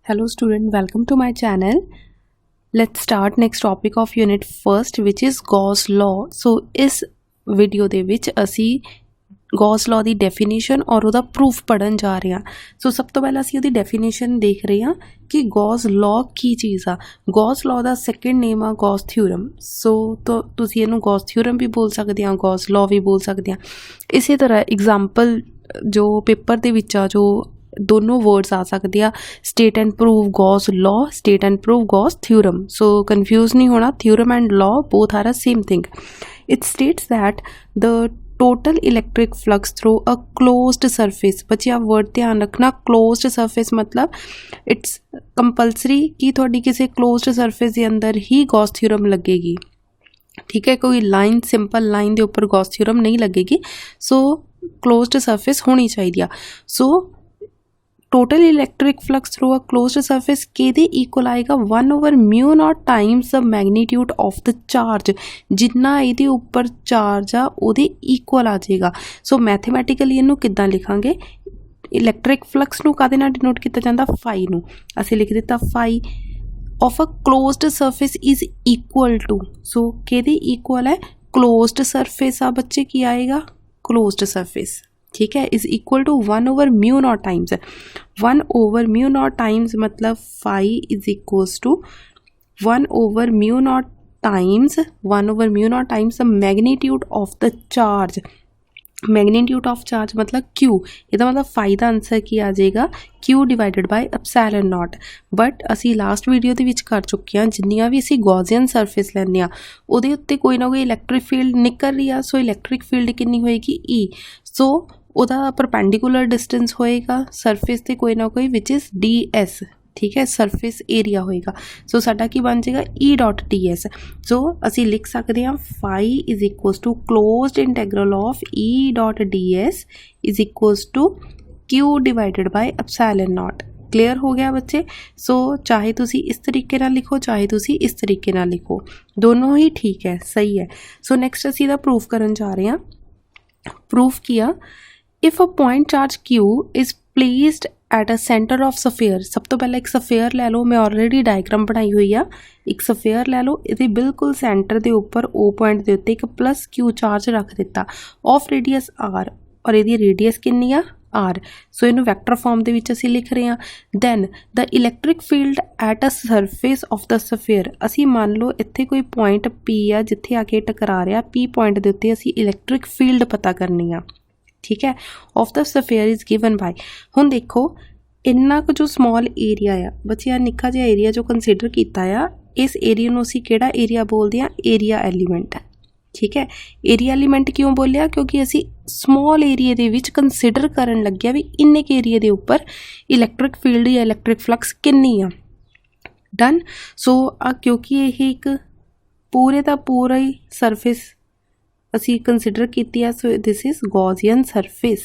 Hello student, welcome to my channel. Let's start next topic of unit first which is Gauss law. So इस video ਦੇ ਵਿੱਚ ਅਸੀਂ Gauss law ਦੀ definition और ਉਹਦਾ proof ਪੜਨ ਜਾ ਰਹੇ ਹਾਂ। ਸੋ ਸਭ ਤੋਂ ਪਹਿਲਾਂ ਅਸੀਂ ਉਹਦੀ definition ਦੇਖ ਰਹੇ ਹਾਂ ਕਿ Gauss law ਕੀ ਚੀਜ਼ ਆ। Gauss law ਦਾ second name ਆ Gauss theorem। ਸੋ ਤੁਸੀਂ ਇਹਨੂੰ Gauss theorem ਵੀ ਬੋਲ ਸਕਦੇ ਆ, Gauss law ਵੀ ਬੋਲ ਸਕਦੇ ਆ। ਇਸੇ ਤਰ੍ਹਾਂ example ਜੋ ਪੇਪਰ ਦੇ ਵਿੱਚ ਆ ਜੋ दोनों वर्ड्स आ सकते हैं state and prove Gauss law, state and prove Gauss theorem. So confuse नहीं होना, theorem and law both are a same thing. It states that the total electric flux through a closed surface. बच्चे आप word ध्यान रखना, closed surface मतलब it's compulsory कि थोड़ी किसी क्लोज्ड सरफेस के अंदर ही गॉस थ्योरम लगेगी। ठीक है, कोई लाइन सिंपल लाइन के उपर गॉस थ्योरम नहीं लगेगी। सो क्लोज्ड सरफेस होनी चाहिए। So total electric flux through a closed surface किहदे इक्वल आएगा 1/μ0 times the magnitude of the charge. जिन्ना इहदे उपर चार्ज आ उहदे इक्वल आ जाएगा। सो मैथमैटिकली इहनूं किद्दां लिखांगे, इलैक्ट्रिक फ्लक्स नूं काहदे नाल डिनोट किया जाता, फाई नूं असीं लिख दिता phi of a closed surface is equal to. So किहदे इक्वल है, क्लोज्ड सरफेस आ बच्चे, की आएगा क्लोज्ड सरफेस। ठीक है, is equal to 1/μ0 times. 1/μ0 times मतलब phi is equals to 1/μ0 times 1/μ0 times the magnitude of the charge. Magnitude of charge मतलब क्यू, ਇਹਦਾ मतलब फाई ਦਾ आंसर की आ जाएगा Q divided by epsilon naught. But असी लास्ट वीडियो ਦੇ ਵਿੱਚ कर चुके हैं जिन्नियां भी असी गॉसियन सरफेस लैंदे आ ਉਹਦੇ ਉੱਤੇ ਕੋਈ ਨਾ ਕੋਈ ਇਲੈਕਟ੍ਰਿਕ ਫੀਲਡ ਨਿਕਲ ਰਹੀ ਆ। ਸੋ ਇਲੈਕਟ੍ਰਿਕ ਫੀਲਡ ਕਿੰਨੀ ਹੋਏਗੀ, E। ਸੋ ਉਹਦਾ परपेंडिकुलर डिस्टेंस होएगा सरफेस ते कोई ना कोई विच इज़ DS। ठीक है, सरफेस एरिया होएगा। सो साडा की बन जाएगा E.ds। सो असी लिख सकते हैं phi is equals to closed integral of E.ds is equals to Q divided by epsilon naught. Clear हो गया बच्चे। सो चाहे तुसी इस तरीके नाल लिखो, चाहे तुसी इस तरीके नाल लिखो, दोनों ही ठीक है, सही है। सो नैक्सट असी इहदा प्रूफ करन जा रहे हैं। प्रूफ किया, if a point charge Q is placed at a centre of sphere. सब तो पहले एक सफेयर लै लो, मैं ऑलरेडी डायग्राम बनाई हुई है। एक सफेयर लै लो, ये बिल्कुल सेंटर के उपर O पॉइंट के उत्ते एक प्लस Q चार्ज रख दिता ऑफ रेडियस R, और ये रेडियस कितनी आ R। सो इनू वैक्टर फॉर्म के विच असीं लिख रहे हैं। Then the electric field at a surface of the sphere. असीं मान लो इत्थे कोई पॉइंट P आ जिथे आके टकरा रहा, P पॉइंट के उत्ते असीं इलैक्ट्रिक फील्ड पता करनी आ। ठीक है, of the sphere is given by. हुण देखो इन्ना कुछ जो स्मॉल एरिया आ बच्चे, आ निक्का जिहा एरिया जो कंसीडर किया आ, इस एरिया नूं असीं किहड़ा एरिया बोलते हैं, एरिया एलीमेंट। ठीक है, एरिया एलीमेंट क्यों बोलिया, क्योंकि असी स्मॉल एरिया दे विच कंसीडर करन लग्या भी इन्ने के एरिया दे उपर इलैक्ट्रिक फील्ड या इलैक्ट्रिक फ्लक्स कितनी आ। डन। सो क्योंकि यह एक पूरे का पूरा ही सरफेस असी कंसीडर की है, सो दिस इज गॉसियन सरफेस।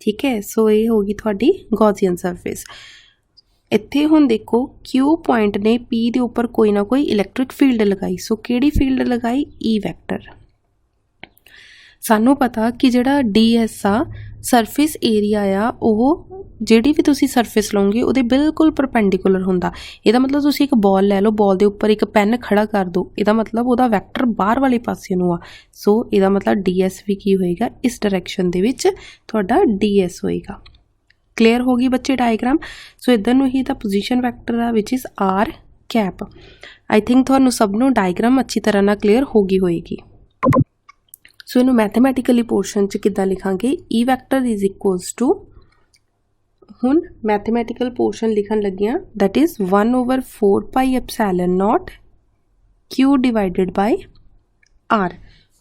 ठीक है, सो ये होगी थोड़ी गॉसियन सरफेस। इत्थे हुण देखो Q पॉइंट ने P के उपर कोई ना कोई इलैक्ट्रिक फील्ड लगाई। सो किहड़ी फील्ड लगाई, E वैक्टर। सानू पता कि जिहड़ा DS आ सरफेस एरिया आ वो जिहड़ी भी तुसी सरफेस लओगे उहदे बिल्कुल परपेंडिकुलर हुंदा। इहदा मतलब तुसी एक बॉल लै लो, बॉल दे उपर एक पेन खड़ा कर दो, इहदा मतलब उहदा वैक्टर बाहर वाले पासे नूं आ। सो इहदा मतलब DS भी की होएगा, इस डायरैक्शन दे विच तुहाडा DS होएगा। क्लियर होगी बच्चे डायग्राम। सो इधर नूं ही दा पोजीशन वैक्टर आ which is R cap. I think तुहानूं सब नूं डायग्राम अच्छी तरह नाल क्लीयर होगी होएगी। सो इनू मैथमैटिकली पोर्शन च किद्दां लिखांगे, E vector is equals to, हुण मैथमैटिकल पोर्शन लिखन लगे हैं, that is 1/4 epsilon not Q divided by R।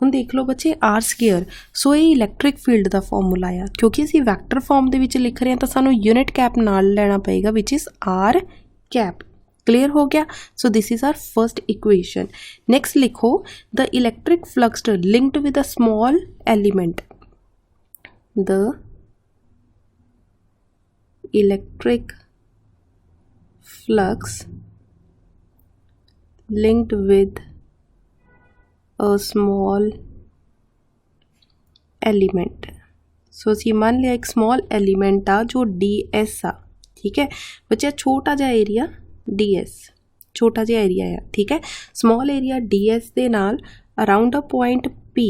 हुण देख लो बच्चे R स्केयर। सो ये इलैक्ट्रिक फील्ड का फॉर्मूला आ, क्योंकि असीं वैक्टर फॉर्म दे विच लिख रहे हैं तो सानू यूनिट कैप नाल लेना पएगा which is R cap. Clear हो गया। So this is our first equation. Next लिखो, the electric flux linked with a small element, the electric flux linked with a small element। So असीं मान लिया एक स्मॉल एलिमेंट आ जो DS आ। ठीक है बच्चा, छोटा जिहा एरिया DS, छोटा जिहा एरिया है, ठीक है। समॉल एरिया DS दे नाल around a point P,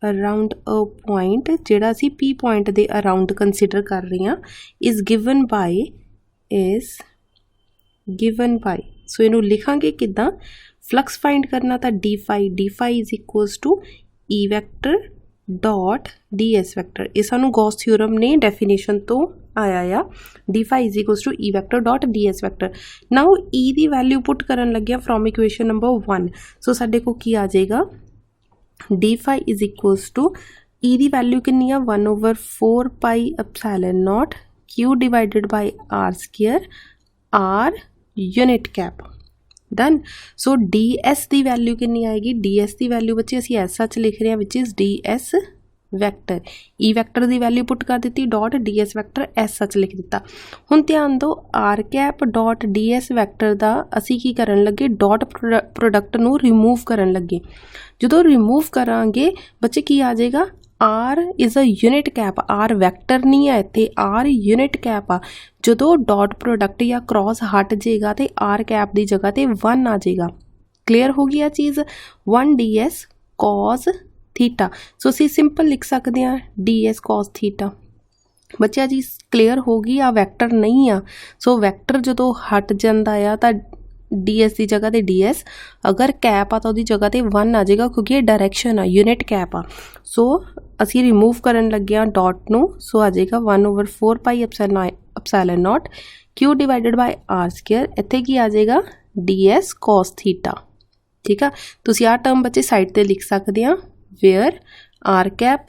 around a point जिहड़ा असी P पॉइंट दे अराउंड कंसीडर कर रहे हैं, इज़ गिवन बाय सो इनू लिखांगे किदां, फ्लक्स फाइंड करना तो D phi is equals to E vector dot DS vector. ये सानू गॉस थ्योरम ने डेफिनेशन तो आया आ, D phi is equals to E vector dot DS vector. Now E की वैल्यू पुट करन लगे फ्रॉम इक्वेशन नंबर 1, सो साडे को की आ जाएगा, D phi is equals to E की वैल्यू कितनी है 1/4 pi epsilon not Q divided by R square, R unit cap, done. So DS की वैल्यू कितनी आएगी, DS की वैल्यू बच्चे असी एस सच लिख रहे हैं which is DS vector. E vector की वैल्यू पुट कर दी dot DS vector as such लिख दिता। हुण ध्यान दो R cap dot DS vector का असी की करन लगे, डॉट प्रोडक्ट नूं रिमूव करन लगे। जो रिमूव करांगे बच्चे की आ जाएगा, R is a unit cap, R vector नहीं है इत्थे, R यूनिट कैप आ। जो डॉट प्रोडक्ट या क्रॉस हट जाएगा तो R कैप की जगह तो 1 आ जाएगा। क्लीयर हो गई आ चीज़, 1 DS कॉस थीटा। सो असी सिंपल लिख सकते हैं DS कॉस थीटा। बच्चा जी क्लीयर हो गई आ, वैक्टर नहीं आ। सो वैक्टर जो हट जाता है तो DS की जगह तो DS, अगर कैप आ तो उसकी जगह तो 1 आ जाएगा क्योंकि ये डायरैक्शन आ, यूनिट कैप आ। सो असी रिमूव करन लगे डॉट नू, सो आ जाएगा 1/4 pi epsilon not Q divided by R square, इत्थे की आ जाएगा DS कॉस थीटा। ठीक है, तुसी आ टर्म बच्चे साइड ते लिख सकते हैं, where R cap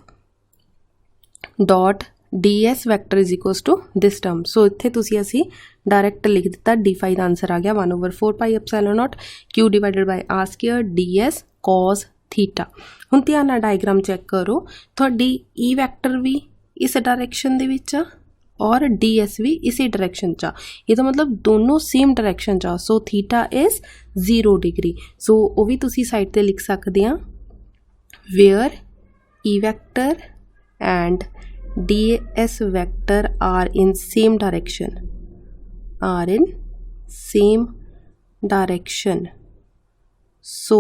dot DS vector is equals to this term. So इत्थे तुसी असी डायरैक्ट लिख दिता, डी फाई का आंसर आ गया 1/4 pi epsilon not Q divided by R square DS cos theta. हुण ध्यान नाल डायग्राम चैक करो, तुहाडी E वैक्टर भी इस डायरैक्शन दे विच आ और DS भी इसी डायरैक्शन चा, ये तो मतलब दोनों सेम डायरैक्शन चा। So theta is 0 degree. So वो भी तुसी साइड ते लिख सकते हैं, where E vector and DS vector are in same direction, so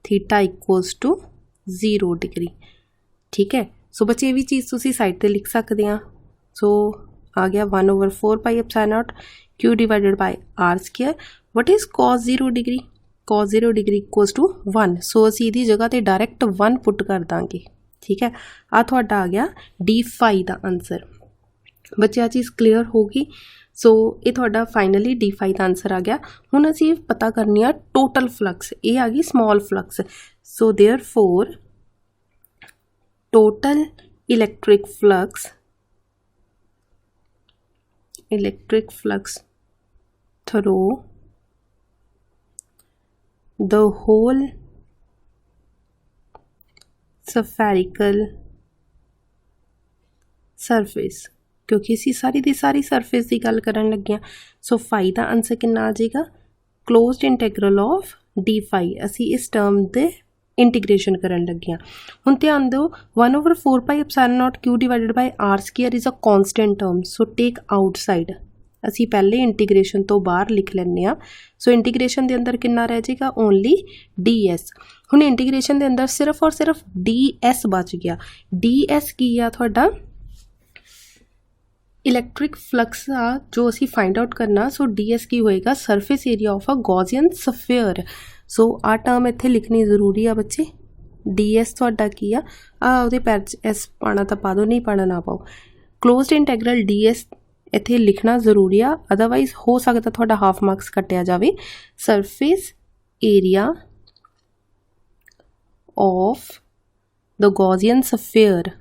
theta equals to 0 degree. ठीक है, सो बच्चे ये भी चीज़ तुसी साइड ते लिख सकते हैं। सो आ गया 1/4 pi epsilon not Q divided by R square. What is cos 0 degree, cos 0 degree equals to 1। So असी इहदी जगह ते डायरैक्ट 1 पुट कर देंगे। ठीक है, आ तुहाडा आ गया डी फाई का आंसर। बच्चे आ चीज़ क्लीयर होगी। सो ये तुहाडा फाइनली डी फाई का आंसर आ गया। हुण असीं पता करनी आ टोटल फ्लक्स, ये आ गई small flux. So therefore total electric flux through the whole spherical surface, क्योंकि असी सारी दी सारी सरफेस की गल करन लगे हैं। सो फाई का आंसर कितना आ जाएगा, closed integral of D phi. असी इस टर्म दे इंटीग्रेशन करन लगे हैं। हुण ध्यान दो 1/4 pi epsilon not Q divided by R square is a constant term, so take outside. असी पहले इंटीग्रेशन तो बाहर लिख लैंने आ। सो इंटीग्रेशन के अंदर कितना रह जाएगा, ओनली DS। हुण इंटीग्रेशन के अंदर सिर्फ और सिर्फ DS बच गया। DS की आ तुहाडा इलैक्ट्रिक फ्लक्स आ जो असी फाइंड आउट करना। सो DS की होएगा surface area of a Gaussian sphere. So आ टर्म इत्थे लिखनी जरूरी आ बच्चे। DS तुहाडा की आ उहदे पैर S पाना तो पा दो, नहीं पाना ना पाओ। क्लोज्ड इंटैग्रल DS इत्थे लिखना जरूरी आ, अदरवाइज हो सकता थोड़ा हाफ मार्क्स कटिया जाए। Surface area of the Gaussian sphere,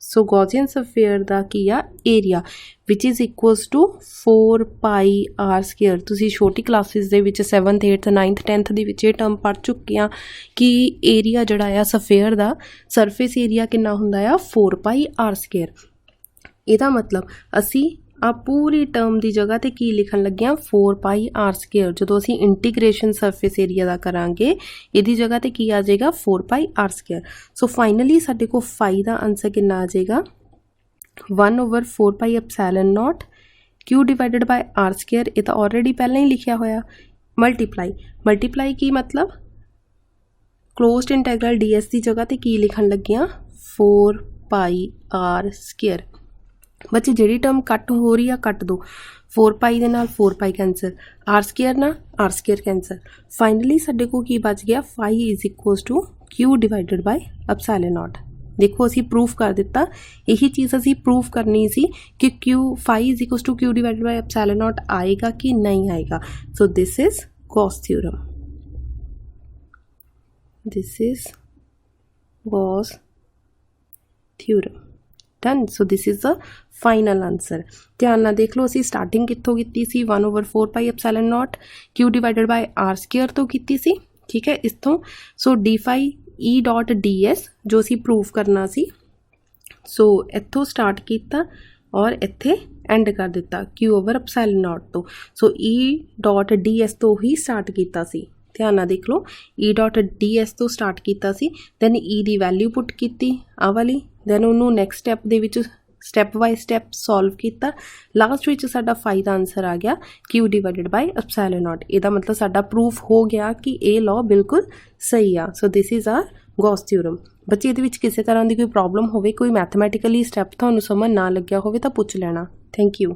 so Gaussian sphere का की आ area which is equals to 4 pi R square. तुसी छोटी क्लासिस दे विच 7th 8th 9th 10th दी विच ये टर्म पढ़ चुके हैं कि एरिया जड़ा आ स्फीयर का सरफेस एरिया कितना हुंदा आ 4 पाई R स्क्वायर। इहदा मतलब असी ਆ ਪੂਰੀ ਟਰਮ ਦੀ ਜਗ੍ਹਾ ਤੇ ਕੀ ਲਿਖਣ ਲੱਗੇ ਆ 4 ਪਾਈ ਆਰ ਸਕੁਅਰ। ਜਦੋਂ ਅਸੀਂ ਇੰਟੀਗ੍ਰੇਸ਼ਨ ਸਰਫੇਸ ਏਰੀਆ ਦਾ ਕਰਾਂਗੇ ਇਹਦੀ ਜਗ੍ਹਾ ਤੇ ਕੀ ਆ ਜਾਏਗਾ 4 pi R square. So finally ਸਾਡੇ ਕੋਲ ਫਾਈ ਦਾ ਆਂਸਰ ਕਿੰਨਾ ਆ ਜਾਏਗਾ 1/4 pi epsilon naught Q divided by R square. ये तो ऑलरेडी पहले ही लिखा होया। मल्टीप्लाई की मतलब क्लोज्ड इंटैग्रल ds की जगह ते की लिखन लगे 4 पाई आर स्केयर। बच्चे जिहड़ी टर्म कट हो रही है कट दो 4 पाई दे नाल 4 पाई कैंसल आर स्केयर ना आर स्केयर कैंसल। फाइनली साडे को की बच गया phi is equals to Q divided by epsilon nought. देखो असी प्रूफ कर दिता। यही चीज़ असी प्रूफ करनी सी कि Q phi is equals to Q divided by epsilon naught आएगा कि नहीं आएगा। So this is Gauss theorem. This is Gauss theorem done. So this is the final answer. ध्यान नाल देख लो असी स्टार्टिंग कित्थों कीती सी 1/4 pi epsilon not Q divided by R square तो कीती सी, ठीक है इत्थों। So D phi E dot D S जो असी प्रूफ करना सी। सो इत्थों स्टार्ट किया और इत्थे एंड कर दिता Q ओवर एप्सिलॉन नॉट तो। So E dot D S तो ही स्टार्ट किया सी। ध्यान नाल देख लो ई डॉट डी एस तो स्टार्ट किया सी। दैन ई दी वैल्यू पुट की आ वाली। दैन उन्होंने नैक्सट स्टैप दे विच स्टैप बाय स्टैप सॉल्व किया। लास्ट विच साडा फाई दा आंसर आ गया Q divided by epsilon naught. इहदा मतलब साडा प्रूफ हो गया कि ये लॉ बिल्कुल सही आ। So this is our Gauss theorem. बच्चे इहदे विच किसी तरह की कोई प्रॉब्लम होवे, कोई मैथमैटिकली स्टैप तुहानूं समझ ना लग्या होवे तां पुछ लेना। Thank you.